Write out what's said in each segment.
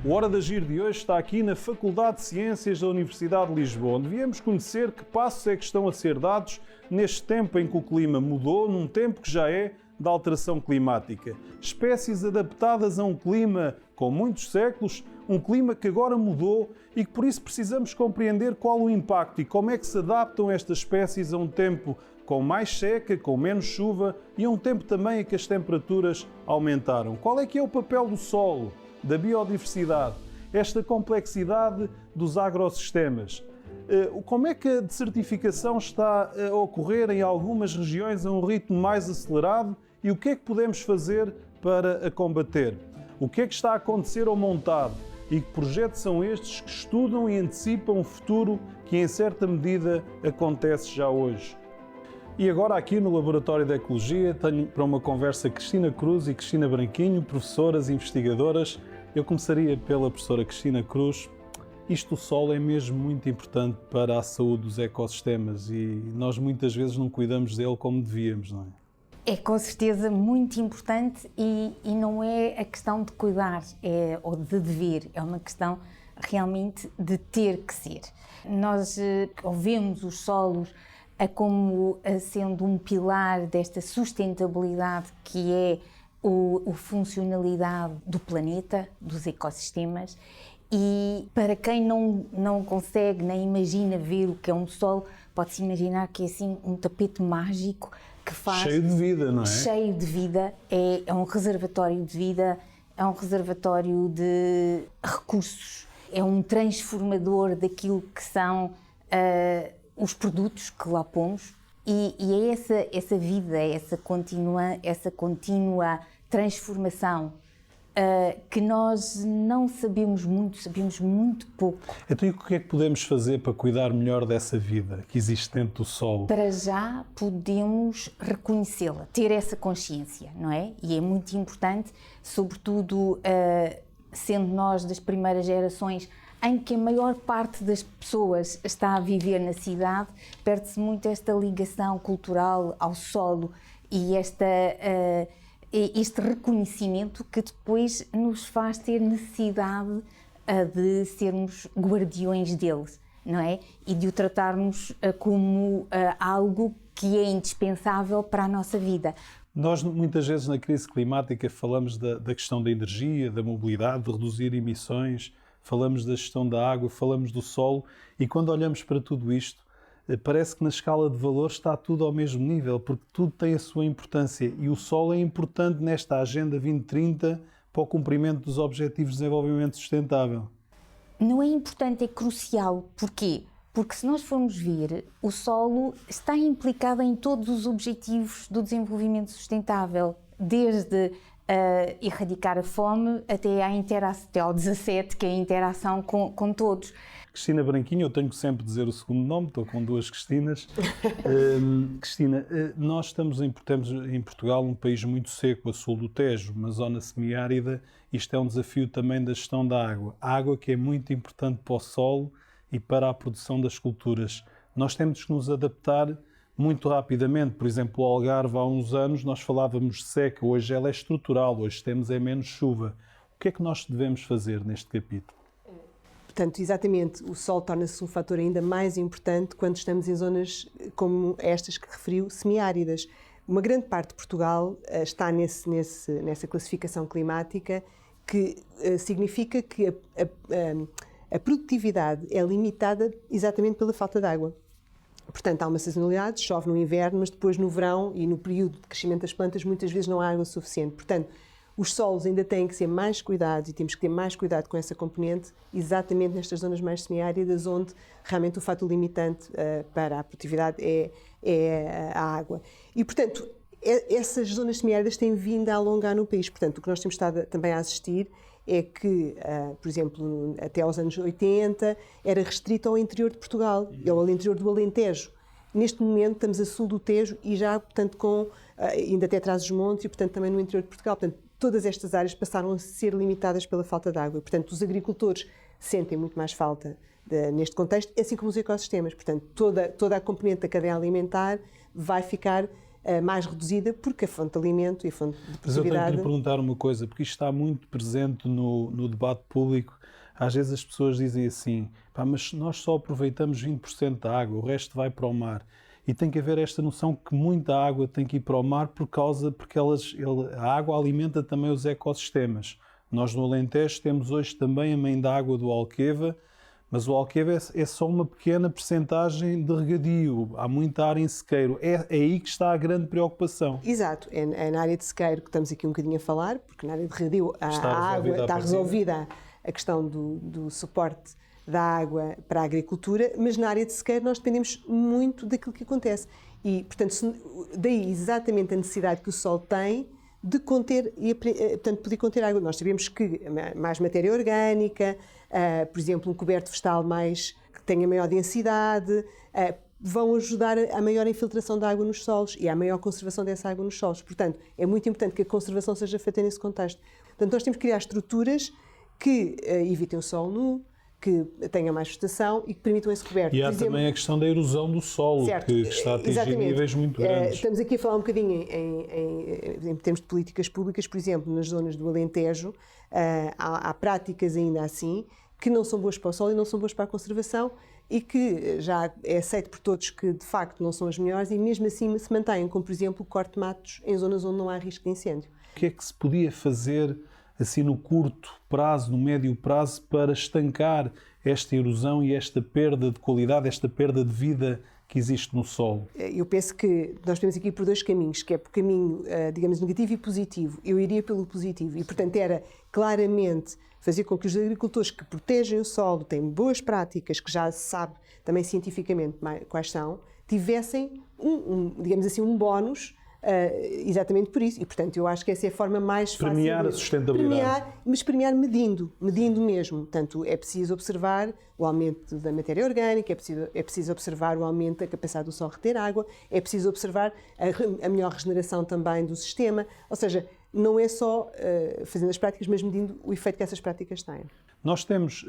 O Hora de Agir de hoje está aqui na Faculdade de Ciências da Universidade de Lisboa, onde viemos conhecer que passos é que estão a ser dados neste tempo em que o clima mudou, num tempo que já é da alteração climática. Espécies adaptadas a um clima com muitos séculos, um clima que agora mudou e que por isso precisamos compreender qual o impacto e como é que se adaptam estas espécies a um tempo com mais seca, com menos chuva e a um tempo também em que as temperaturas aumentaram. Qual é que é o papel do solo, da biodiversidade, esta complexidade dos agrossistemas? Como é que a desertificação está a ocorrer em algumas regiões a um ritmo mais acelerado e o que é que podemos fazer para a combater? O que é que está a acontecer ao montado e que projetos são estes que estudam e antecipam o futuro que em certa medida acontece já hoje? E agora aqui no Laboratório de Ecologia tenho para uma conversa Cristina Cruz e Cristina Branquinho, professoras e investigadoras. Eu começaria pela professora Cristina Cruz. Isto, o solo, é mesmo muito importante para a saúde dos ecossistemas e nós muitas vezes não cuidamos dele como devíamos, não é? É com certeza muito importante e não é a questão de cuidar ou de dever, é uma questão realmente de ter que ser. Nós ouvemos os solos como sendo um pilar desta sustentabilidade que é a funcionalidade do planeta, dos ecossistemas, e para quem não consegue nem imagina ver o que é um solo, pode-se imaginar que é assim um tapete mágico que faz... Cheio de vida, não é? Cheio de vida, é um reservatório de vida, é um reservatório de recursos, é um transformador daquilo que são os produtos que lá pomos e é essa vida, essa contínua transformação que nós não sabemos muito pouco. Então, e o que é que podemos fazer para cuidar melhor dessa vida que existe dentro do solo? Para já podemos reconhecê-la, ter essa consciência, não é? E é muito importante, sobretudo sendo nós das primeiras gerações em que a maior parte das pessoas está a viver na cidade, perde-se muito esta ligação cultural ao solo e este reconhecimento que depois nos faz ter necessidade de sermos guardiões deles, não é? E de o tratarmos como algo que é indispensável para a nossa vida. Nós muitas vezes na crise climática falamos da questão da energia, da mobilidade, de reduzir emissões, falamos da gestão da água, falamos do solo e quando olhamos para tudo isto parece que na escala de valor está tudo ao mesmo nível, porque tudo tem a sua importância e o solo é importante nesta Agenda 2030 para o cumprimento dos Objetivos de Desenvolvimento Sustentável. Não é importante, é crucial. Porquê? Porque se nós formos ver, o solo está implicado em todos os Objetivos do Desenvolvimento Sustentável, desde erradicar a fome até ao 17, que é a interação com todos. Cristina Branquinho, eu tenho que sempre dizer o segundo nome, estou com duas Cristinas. Cristina, nós temos em Portugal um país muito seco, a sul do Tejo, uma zona semiárida. Isto é um desafio também da gestão da água. A água que é muito importante para o solo e para a produção das culturas. Nós temos que nos adaptar muito rapidamente. Por exemplo, o Algarve, há uns anos, nós falávamos de seca, hoje ela é estrutural, hoje temos menos chuva. O que é que nós devemos fazer neste capítulo? Portanto, exatamente, o solo torna-se um fator ainda mais importante quando estamos em zonas como estas que referiu, semiáridas. Uma grande parte de Portugal está nessa classificação climática que significa que a produtividade é limitada exatamente pela falta de água. Portanto, há uma sazonalidade, chove no inverno, mas depois no verão e no período de crescimento das plantas muitas vezes não há água suficiente. Portanto, os solos ainda têm que ser mais cuidados e temos que ter mais cuidado com essa componente exatamente nestas zonas mais semiáridas onde realmente o fator limitante para a produtividade é a água. E, portanto, essas zonas semiáridas têm vindo a alongar no país. Portanto, o que nós temos estado também a assistir é que, por exemplo, até aos anos 80, era restrito ao interior de Portugal, ou ao interior do Alentejo. Neste momento estamos a sul do Tejo e já, portanto, ainda até Trás-os-Montes e, portanto, também no interior de Portugal. Portanto, todas estas áreas passaram a ser limitadas pela falta de água. Portanto, os agricultores sentem muito mais falta neste contexto, assim como os ecossistemas. Portanto, toda a componente da cadeia alimentar vai ficar mais reduzida, porque a fonte de alimento e a fonte de Mas eu tenho que produtividade... lhe perguntar uma coisa, porque isto está muito presente no debate público. Às vezes as pessoas dizem assim, pá, mas nós só aproveitamos 20% da água, o resto vai para o mar. E tem que haver esta noção que muita água tem que ir para o mar porque a água alimenta também os ecossistemas. Nós no Alentejo temos hoje também a mãe da água do Alqueva, mas o Alqueva é só uma pequena percentagem de regadio. Há muita área em sequeiro. É aí que está a grande preocupação. Exato, é na área de sequeiro que estamos aqui um bocadinho a falar, porque na área de regadio a água está resolvida a questão do suporte da água para a agricultura, mas na área de sequeiro nós dependemos muito daquilo que acontece. E, portanto, daí exatamente a necessidade que o solo tem de conter, e, portanto, poder conter água. Nós sabemos que mais matéria orgânica, por exemplo, um coberto vegetal que tenha maior densidade, vão ajudar a maior infiltração da água nos solos e à maior conservação dessa água nos solos. Portanto, é muito importante que a conservação seja feita nesse contexto. Portanto, nós temos que criar estruturas que evitem o solo nu, que tenham mais vegetação e que permitam esse coberto. E há também a questão da erosão do solo, que está a atingir níveis muito grandes. Estamos aqui a falar um bocadinho em termos de políticas públicas, por exemplo, nas zonas do Alentejo, há práticas ainda assim que não são boas para o solo e não são boas para a conservação e que já é aceito por todos que de facto não são as melhores e mesmo assim se mantêm, como por exemplo o corte de matos em zonas onde não há risco de incêndio. O que é que se podia fazer assim no curto prazo, no médio prazo, para estancar esta erosão e esta perda de qualidade, esta perda de vida que existe no solo? Eu penso que nós temos aqui por dois caminhos, que é por caminho, digamos, negativo e positivo. Eu iria pelo positivo e, portanto, era claramente fazer com que os agricultores que protegem o solo, têm boas práticas, que já se sabe também cientificamente quais são, tivessem, digamos assim, um bónus exatamente por isso. E, portanto, eu acho que essa é a forma mais fácil. Premiar a sustentabilidade. Mas premiar medindo mesmo. Portanto, é preciso observar o aumento da matéria orgânica, é preciso observar o aumento da capacidade do solo reter água, é preciso observar a melhor regeneração também do sistema. Ou seja, não é só fazendo as práticas, mas medindo o efeito que essas práticas têm. Nós temos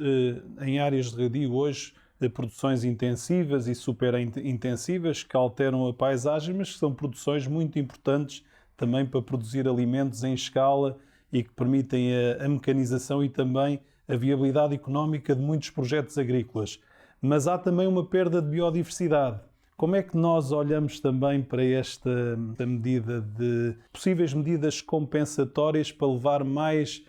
em áreas de regadio hoje produções intensivas e superintensivas que alteram a paisagem, mas que são produções muito importantes também para produzir alimentos em escala e que permitem a mecanização e também a viabilidade económica de muitos projetos agrícolas. Mas há também uma perda de biodiversidade. Como é que nós olhamos também para esta medida de possíveis medidas compensatórias para levar mais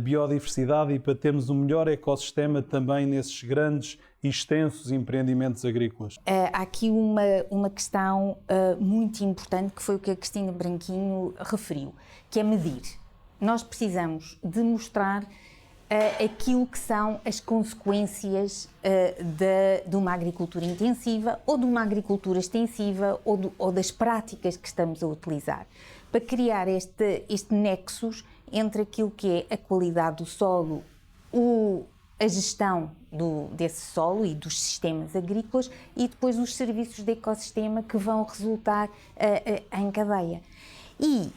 biodiversidade e para termos um melhor ecossistema também nesses grandes e extensos empreendimentos agrícolas? Há aqui uma questão muito importante que foi o que a Cristina Branquinho referiu, que é medir. Nós precisamos de mostrar aquilo que são as consequências de uma agricultura intensiva ou de uma agricultura extensiva ou das práticas que estamos a utilizar, para criar este nexus entre aquilo que é a qualidade do solo, a gestão desse solo e dos sistemas agrícolas e depois os serviços de ecossistema que vão resultar em cadeia. E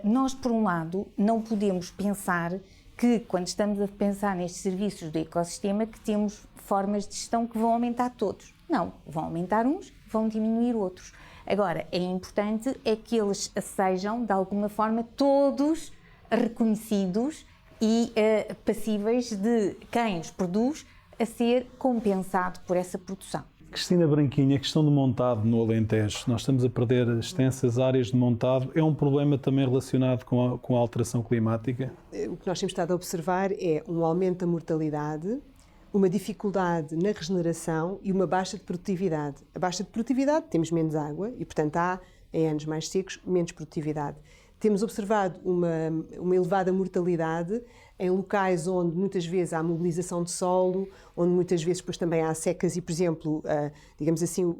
nós, por um lado, não podemos pensar que, quando estamos a pensar nestes serviços de ecossistema, que temos formas de gestão que vão aumentar todos. Não, vão aumentar uns, vão diminuir outros. Agora, é importante que eles sejam, de alguma forma, todos reconhecidos e passíveis de quem os produz a ser compensado por essa produção. Cristina Branquinho, a questão do montado no Alentejo, nós estamos a perder extensas áreas de montado, é um problema também relacionado com a alteração climática? O que nós temos estado a observar é um aumento da mortalidade, uma dificuldade na regeneração e uma baixa de produtividade. A baixa de produtividade, temos menos água e, portanto, há, em anos mais secos, menos produtividade. Temos observado uma elevada mortalidade em locais onde muitas vezes há mobilização de solo, onde muitas vezes depois também há secas e, por exemplo, digamos assim,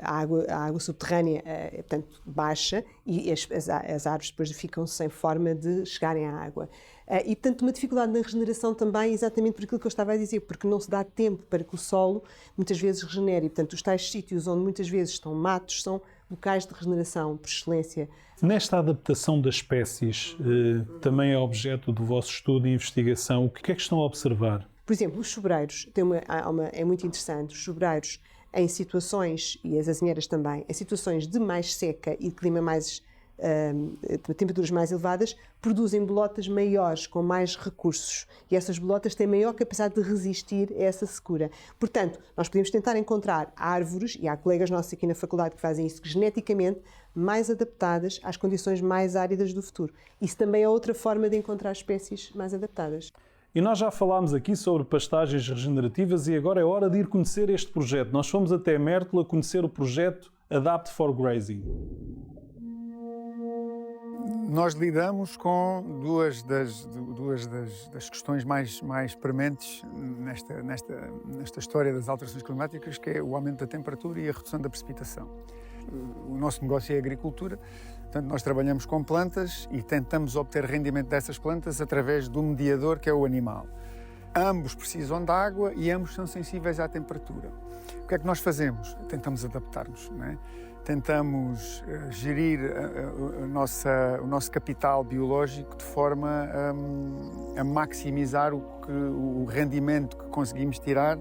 a água subterrânea é, portanto, baixa e as árvores depois ficam sem forma de chegarem à água. E, portanto, uma dificuldade na regeneração também, exatamente por aquilo que eu estava a dizer, porque não se dá tempo para que o solo muitas vezes regenere. E, portanto, os tais sítios onde muitas vezes estão matos são locais de regeneração por excelência. Nesta adaptação das espécies, também é objeto do vosso estudo e investigação, o que é que estão a observar? Por exemplo, os sobreiros, é muito interessante, os sobreiros em situações, e as azinheiras também, em situações de mais seca e de clima mais temperaturas mais elevadas, produzem bolotas maiores, com mais recursos. E essas bolotas têm maior capacidade de resistir a essa secura. Portanto, nós podemos tentar encontrar árvores, e há colegas nossos aqui na faculdade que fazem isso, geneticamente mais adaptadas às condições mais áridas do futuro. Isso também é outra forma de encontrar espécies mais adaptadas. E nós já falámos aqui sobre pastagens regenerativas e agora é hora de ir conhecer este projeto. Nós fomos até Mértola conhecer o projeto Adapt for Grazing. Nós lidamos com duas das questões mais prementes nesta história das alterações climáticas, que é o aumento da temperatura e a redução da precipitação. O nosso negócio é a agricultura, portanto nós trabalhamos com plantas e tentamos obter rendimento dessas plantas através do mediador que é o animal. Ambos precisam de água e ambos são sensíveis à temperatura. O que é que nós fazemos? Tentamos adaptar-nos, não é? Tentamos gerir o nosso capital biológico de forma a maximizar o rendimento que conseguimos tirar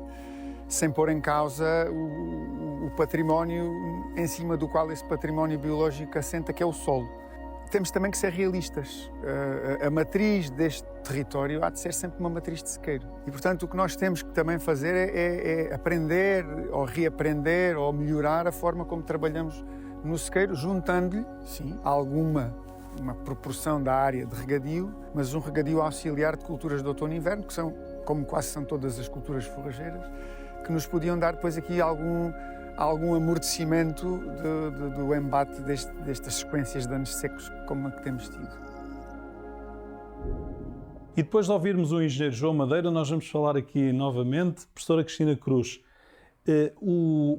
sem pôr em causa o património em cima do qual esse património biológico assenta, que é o solo. Temos também que ser realistas. A matriz deste território há de ser sempre uma matriz de sequeiro. E, portanto, o que nós temos que também fazer é aprender, ou reaprender, ou melhorar a forma como trabalhamos no sequeiro, juntando-lhe, sim, uma proporção da área de regadio, mas um regadio auxiliar de culturas de outono e inverno, que são, como quase são todas as culturas forrageiras, que nos podiam dar depois aqui algum amortecimento do embate destas sequências de anos secos como a que temos tido. E depois de ouvirmos o engenheiro João Madeira, nós vamos falar aqui novamente, professora Cristina Cruz,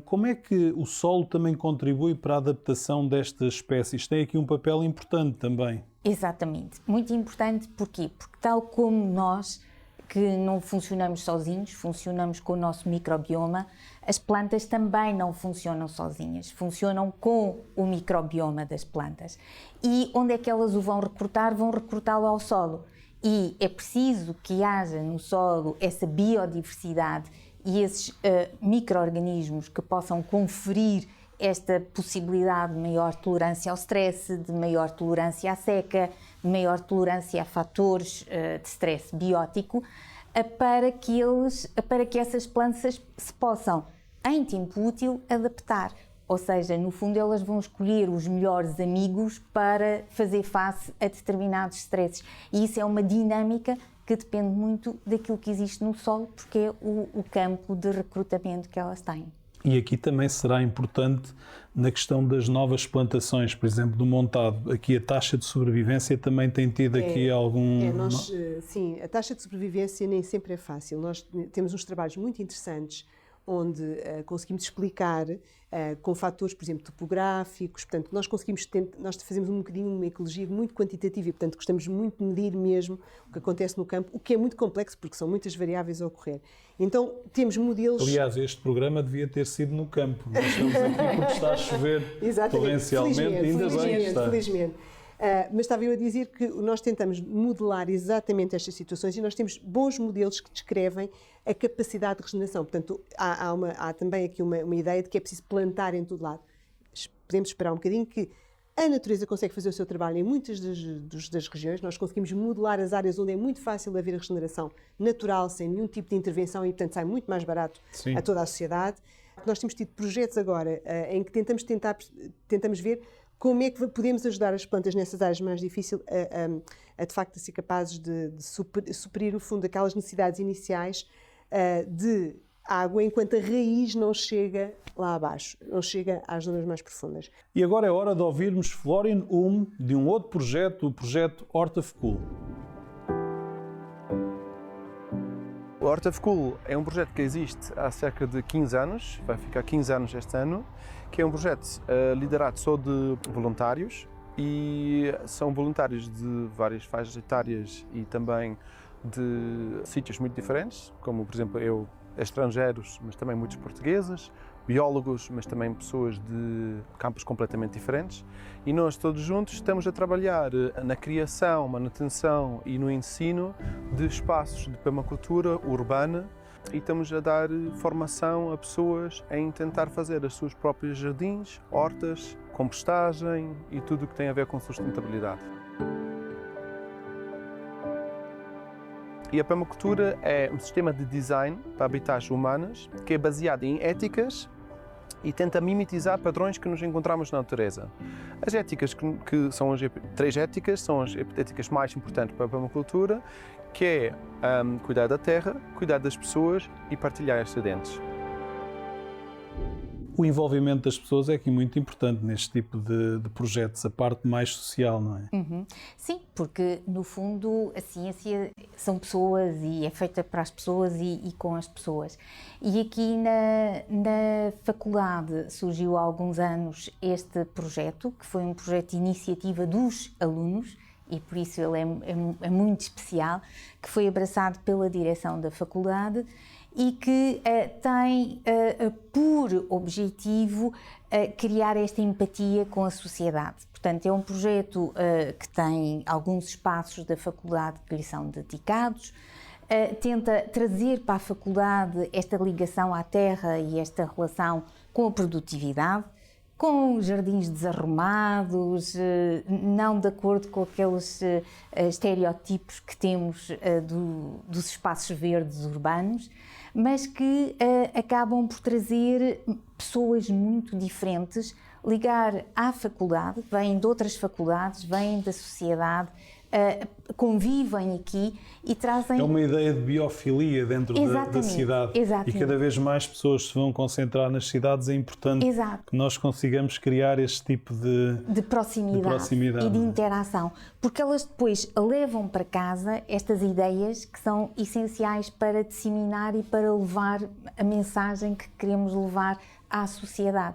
como é que o solo também contribui para a adaptação destas espécies? Tem aqui um papel importante também. Exatamente, muito importante, porquê? Porque tal como nós, que não funcionamos sozinhos, funcionamos com o nosso microbioma, as plantas também não funcionam sozinhas, funcionam com o microbioma das plantas. E onde é que elas o vão recrutar? Vão recrutá-lo ao solo. E é preciso que haja no solo essa biodiversidade e esses micro-organismos que possam conferir esta possibilidade de maior tolerância ao stress, de maior tolerância à seca, de maior tolerância a fatores de stress biótico, para que essas plantas se possam, em tempo útil, adaptar. Ou seja, no fundo, elas vão escolher os melhores amigos para fazer face a determinados stresses. E isso é uma dinâmica que depende muito daquilo que existe no solo, porque é o campo de recrutamento que elas têm. E aqui também será importante na questão das novas plantações, por exemplo, do montado. Aqui a taxa de sobrevivência também tem tido aqui algum... Sim, a taxa de sobrevivência nem sempre é fácil. Nós temos uns trabalhos muito interessantes onde conseguimos explicar com fatores, por exemplo, topográficos. Portanto, nós fazemos um bocadinho uma ecologia muito quantitativa e, portanto, gostamos muito de medir mesmo o que acontece no campo, o que é muito complexo porque são muitas variáveis a ocorrer. Então, temos modelos... Aliás, este programa devia ter sido no campo. Nós estamos aqui porque está a chover torrencialmente, ainda bem que está. Felizmente. Mas estava eu a dizer que nós tentamos modelar exatamente estas situações e nós temos bons modelos que descrevem a capacidade de regeneração. Portanto, há também aqui uma ideia de que é preciso plantar em todo lado. Podemos esperar um bocadinho que a natureza consegue fazer o seu trabalho em muitas das regiões. Nós conseguimos modelar as áreas onde é muito fácil haver a regeneração natural, sem nenhum tipo de intervenção e, portanto, sai muito mais barato a toda a sociedade. Nós temos tido projetos agora em que tentamos ver como é que podemos ajudar as plantas nessas áreas mais difíceis a de facto ser capazes de suprir, no fundo, aquelas necessidades iniciais de água, enquanto a raiz não chega lá abaixo, não chega às zonas mais profundas. E agora é hora de ouvirmos Florian de um outro projeto, o projeto Hort of Cool. O Hort of Cool é um projeto que existe há cerca de 15 anos, vai ficar 15 anos este ano, que é um projeto liderado só de voluntários e são voluntários de várias faixas etárias e também de sítios muito diferentes, como por exemplo estrangeiros, mas também muitos portugueses, biólogos, mas também pessoas de campos completamente diferentes. E nós todos juntos estamos a trabalhar na criação, manutenção e no ensino de espaços de permacultura urbana e estamos a dar formação a pessoas em tentar fazer as suas próprias jardins, hortas, compostagem e tudo o que tem a ver com sustentabilidade. E a permacultura é um sistema de design para habitats humanos que é baseado em éticas e tenta mimetizar padrões que nos encontramos na natureza. As éticas que são as 3 éticas, são as éticas mais importantes para a permacultura, que é cuidar da terra, cuidar das pessoas e partilhar excedentes. O envolvimento das pessoas é aqui muito importante neste tipo de projetos, a parte mais social, não é? Sim, porque no fundo a ciência são pessoas e é feita para as pessoas e com as pessoas. E aqui na faculdade surgiu há alguns anos este projeto, que foi um projeto de iniciativa dos alunos, e por isso ele é muito especial, que foi abraçado pela direção da faculdade e que tem por objetivo criar esta empatia com a sociedade. Portanto, é um projeto que tem alguns espaços da faculdade que lhe são dedicados, tenta trazer para a faculdade esta ligação à terra e esta relação com a produtividade, com jardins desarrumados, não de acordo com aqueles estereótipos que temos dos espaços verdes urbanos, mas que acabam por trazer pessoas muito diferentes, ligar à faculdade, vêm de outras faculdades, vêm da sociedade, convivem aqui e trazem... É uma ideia de biofilia dentro da cidade. Exatamente. E cada vez mais pessoas se vão concentrar nas cidades. É importante que nós consigamos criar este tipo de proximidade e de interação, porque elas depois levam para casa estas ideias que são essenciais para disseminar e para levar a mensagem que queremos levar à sociedade.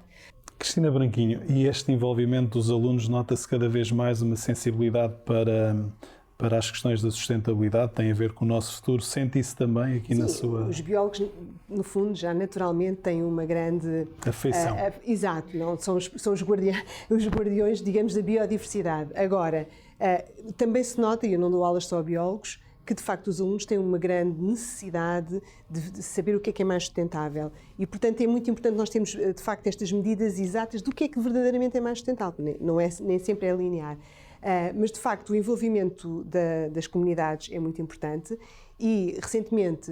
Cristina Branquinho, e este envolvimento dos alunos, nota-se cada vez mais uma sensibilidade para as questões da sustentabilidade, tem a ver com o nosso futuro. Sente isso também aqui na sua... Os biólogos, no fundo, já naturalmente têm uma grande... afeição. Exato, não, são os guardiões, digamos, da biodiversidade. Agora, também se nota, e eu não dou aulas só a biólogos, que de facto os alunos têm uma grande necessidade de saber o que é mais sustentável. E, portanto, é muito importante nós termos, de facto, estas medidas exatas do que é que verdadeiramente é mais sustentável. Nem sempre é linear. Mas, de facto, o envolvimento das comunidades é muito importante e, recentemente,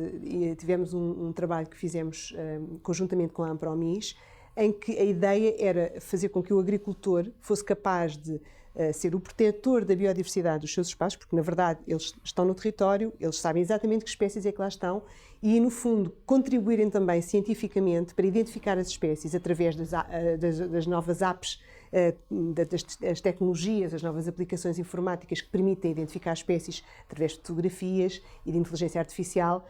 tivemos um trabalho que fizemos conjuntamente com a Ampromis, em que a ideia era fazer com que o agricultor fosse capaz de ser o protetor da biodiversidade dos seus espaços, porque, na verdade, eles estão no território, eles sabem exatamente que espécies é que lá estão e, no fundo, contribuírem também cientificamente para identificar as espécies através das novas apps, das tecnologias, as novas aplicações informáticas que permitem identificar espécies através de fotografias e de inteligência artificial.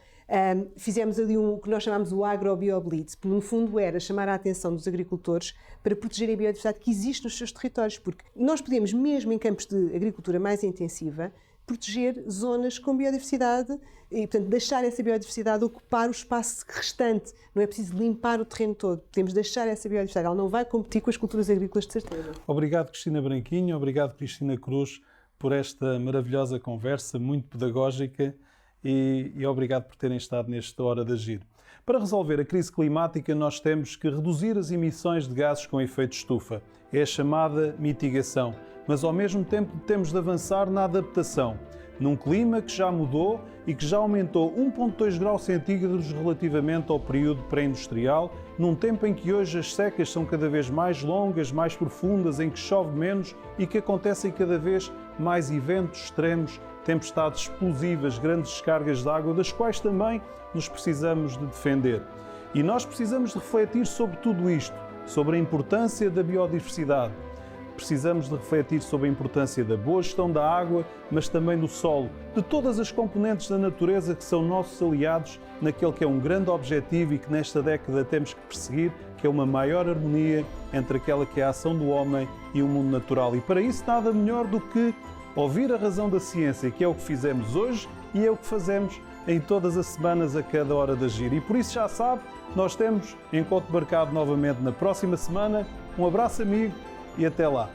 Fizemos ali o que nós chamamos o agrobioblitz, que no fundo era chamar a atenção dos agricultores para protegerem a biodiversidade que existe nos seus territórios, porque nós podemos, mesmo em campos de agricultura mais intensiva, proteger zonas com biodiversidade e, portanto, deixar essa biodiversidade ocupar o espaço restante. Não é preciso limpar o terreno todo, podemos deixar essa biodiversidade. Ela não vai competir com as culturas agrícolas, de certeza. Obrigado, Cristina Branquinho, obrigado, Cristina Cruz, por esta maravilhosa conversa, muito pedagógica, e obrigado por terem estado nesta Hora de Agir. Para resolver a crise climática, nós temos que reduzir as emissões de gases com efeito estufa. É a chamada mitigação. Mas, ao mesmo tempo, temos de avançar na adaptação. Num clima que já mudou e que já aumentou 1,2 graus centígrados relativamente ao período pré-industrial, num tempo em que hoje as secas são cada vez mais longas, mais profundas, em que chove menos e que acontecem cada vez mais eventos extremos, tempestades explosivas, grandes descargas de água, das quais também nos precisamos de defender. E nós precisamos de refletir sobre tudo isto, sobre a importância da biodiversidade. Precisamos de refletir sobre a importância da boa gestão da água, mas também do solo, de todas as componentes da natureza que são nossos aliados naquele que é um grande objetivo e que nesta década temos que perseguir, que é uma maior harmonia entre aquela que é a ação do homem e o mundo natural. E para isso nada melhor do que ouvir a razão da ciência, que é o que fizemos hoje e é o que fazemos em todas as semanas a cada Hora de Agir. E por isso já sabe, nós temos encontro marcado novamente na próxima semana. Um abraço amigo e até lá.